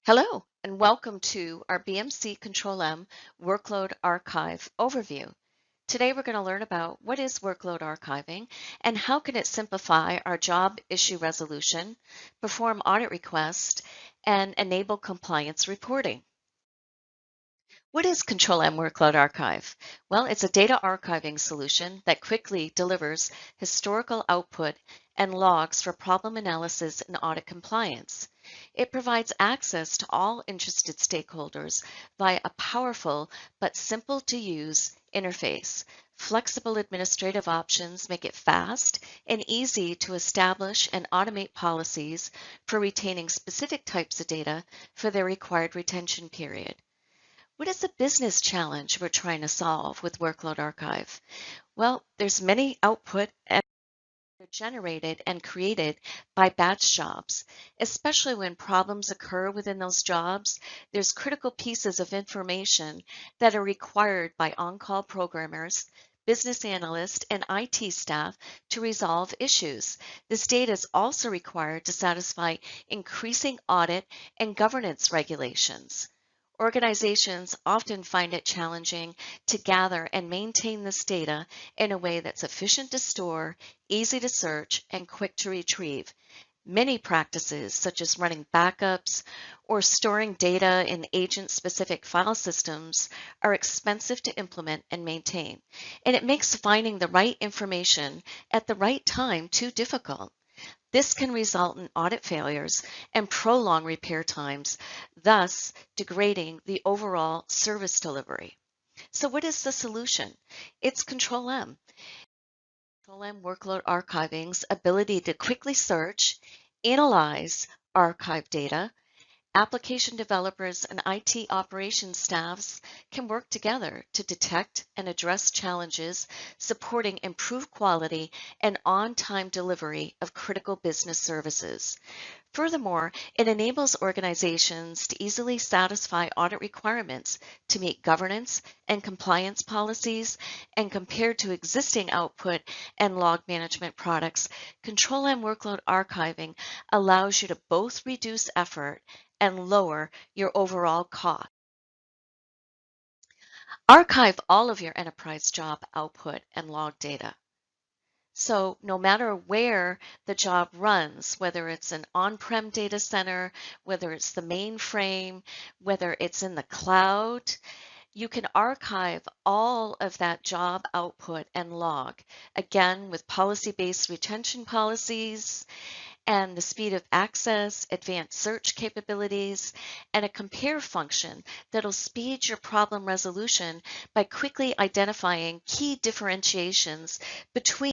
Hello, and welcome to our BMC Control-M Workload Archive overview. Today we're going to learn about what is workload archiving and how can it simplify our job issue resolution, perform audit requests, and enable compliance reporting. What is Control-M Workload Archive? Well, it's a data archiving solution that quickly delivers historical output and logs for problem analysis and audit compliance. It provides access to all interested stakeholders via a powerful but simple to use interface. Flexible administrative options make it fast and easy to establish and automate policies for retaining specific types of data for their required retention period. What is the business challenge we're trying to solve with Workload Archive? Well, there's many output and they're generated and created by batch jobs. Especially when problems occur within those jobs, there's critical pieces of information that are required by on-call programmers, business analysts, and IT staff to resolve issues. This data is also required to satisfy increasing audit and governance regulations. Organizations often find it challenging to gather and maintain this data in a way that's efficient to store, easy to search, and quick to retrieve. Many practices, such as running backups or storing data in agent-specific file systems, are expensive to implement and maintain, and it makes finding the right information at the right time too difficult. This can result in audit failures and prolong repair times, thus degrading the overall service delivery. So what is the solution? It's Control-M. Control-M Workload Archiving's ability to quickly search, analyze archive data. Application developers and IT operations staffs can work together to detect and address challenges, supporting improved quality and on-time delivery of critical business services. Furthermore, it enables organizations to easily satisfy audit requirements to meet governance and compliance policies, and compared to existing output and log management products, Control-M Workload Archiving allows you to both reduce effort and lower your overall cost. Archive all of your enterprise job output and log data. So no matter where the job runs, whether it's an on-prem data center, whether it's the mainframe, whether it's in the cloud, you can archive all of that job output and log, again with policy-based retention policies and the speed of access, advanced search capabilities, and a compare function that'll speed your problem resolution by quickly identifying key differentiations between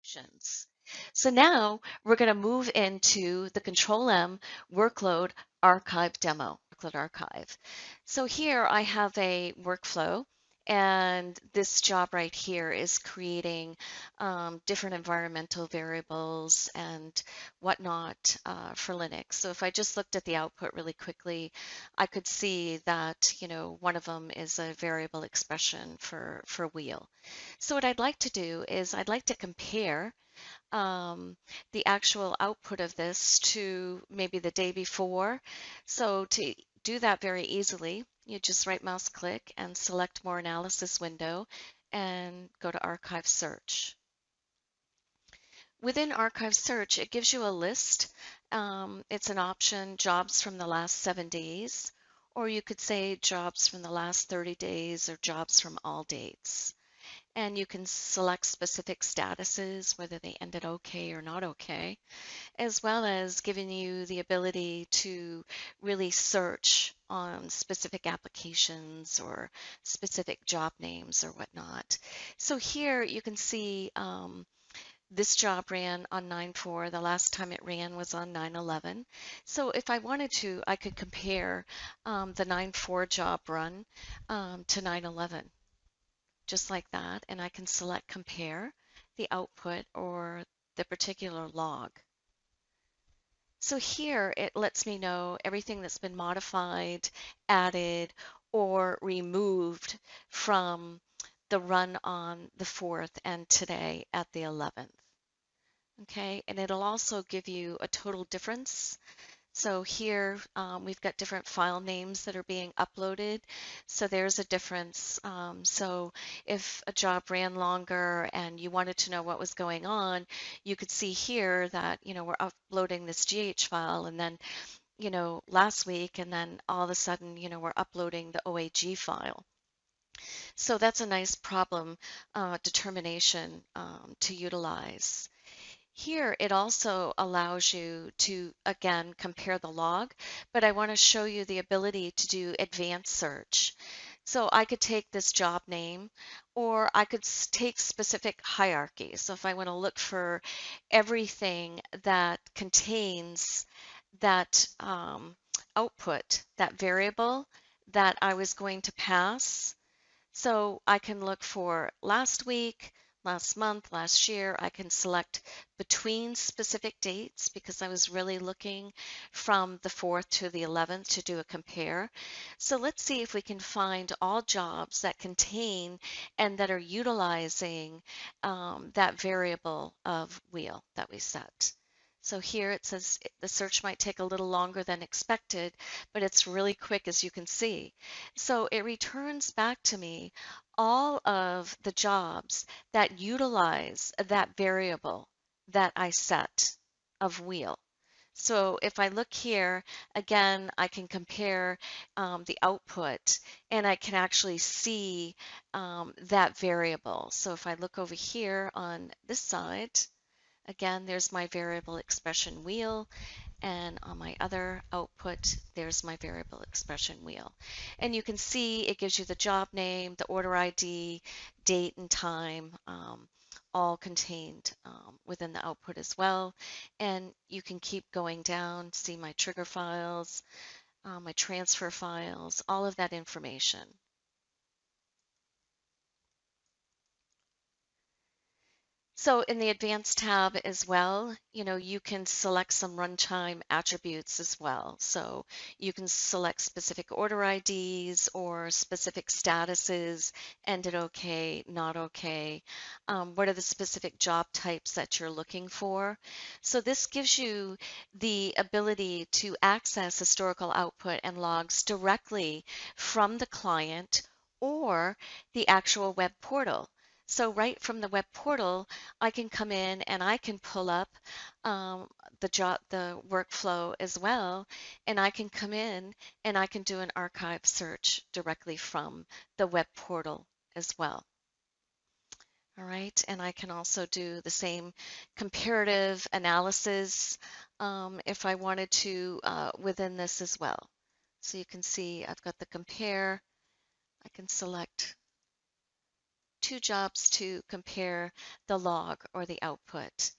options. So now we're going to move into the Control-M Workload Archive demo, Workload Archive. So here I have a workflow, and this job right here is creating different environmental variables and whatnot for Linux. So if I just looked at the output really quickly, I could see that, one of them is a variable expression for wheel. So what I'd like to do is I'd like to compare um, the actual output of this to maybe the day before. So to do that very easily, you just right mouse click and select More Analysis window and go to Archive Search. Within Archive Search, it gives you a list. It's an option, jobs from the last 7 days, or you could say jobs from the last 30 days or jobs from all dates. And you can select specific statuses, whether they ended okay or not okay, as well as giving you the ability to really search on specific applications or specific job names or whatnot. So here you can see this job ran on 9/4. The last time it ran was on 9/11. So if I wanted to, I could compare the 9/4 job run to 9/11, just like that. And I can select compare the output or the particular log. So here it lets me know everything that's been modified, added, or removed from the run on the 4th and today at the 11th. Okay, and it'll also give you a total difference So here we've got different file names that are being uploaded. So there's a difference. So if a job ran longer and you wanted to know what was going on, you could see here that, we're uploading this GH file and then, last week, and then all of a sudden, we're uploading the OAG file. So that's a nice problem determination to utilize. Here, it also allows you to, again, compare the log, but I want to show you the ability to do advanced search. So I could take this job name, or I could take specific hierarchies. So if I want to look for everything that contains that output, that variable that I was going to pass, so I can look for last week, last month, last year. I can select between specific dates because I was really looking from the 4th to the 11th to do a compare. So let's see if we can find all jobs that contain and that are utilizing that variable of wheel that we set. So here it says the search might take a little longer than expected, but it's really quick, as you can see. So it returns back to me all of the jobs that utilize that variable that I set of wheel. So if I look here, again, I can compare the output and I can actually see that variable. So if I look over here on this side, again, there's my variable expression wheel. And on my other output, there's my variable expression wheel. And you can see it gives you the job name, the order ID, date and time, all contained within the output as well. And you can keep going down, see my trigger files, my transfer files, all of that information. So in the advanced tab as well, you can select some runtime attributes as well. So you can select specific order IDs or specific statuses, ended okay, not okay. What are the specific job types that you're looking for? So this gives you the ability to access historical output and logs directly from the client or the actual web portal. So right from the web portal, I can come in and I can pull up the workflow as well, and I can come in and I can do an archive search directly from the web portal as well. All right, and I can also do the same comparative analysis if I wanted to within this as well. So you can see I've got the compare. I can select two jobs to compare the log or the output.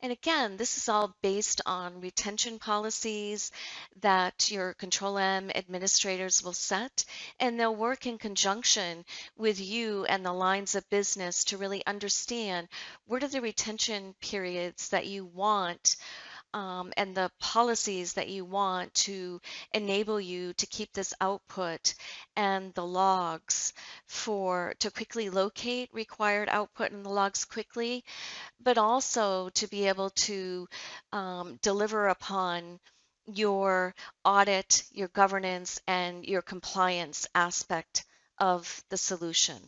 And again, this is all based on retention policies that your Control M administrators will set, and they'll work in conjunction with you and the lines of business to really understand what are the retention periods that you want and the policies that you want to enable you to keep this output and the logs to quickly locate required output in the logs quickly, but also to be able to deliver upon your audit, your governance, and your compliance aspect of the solution.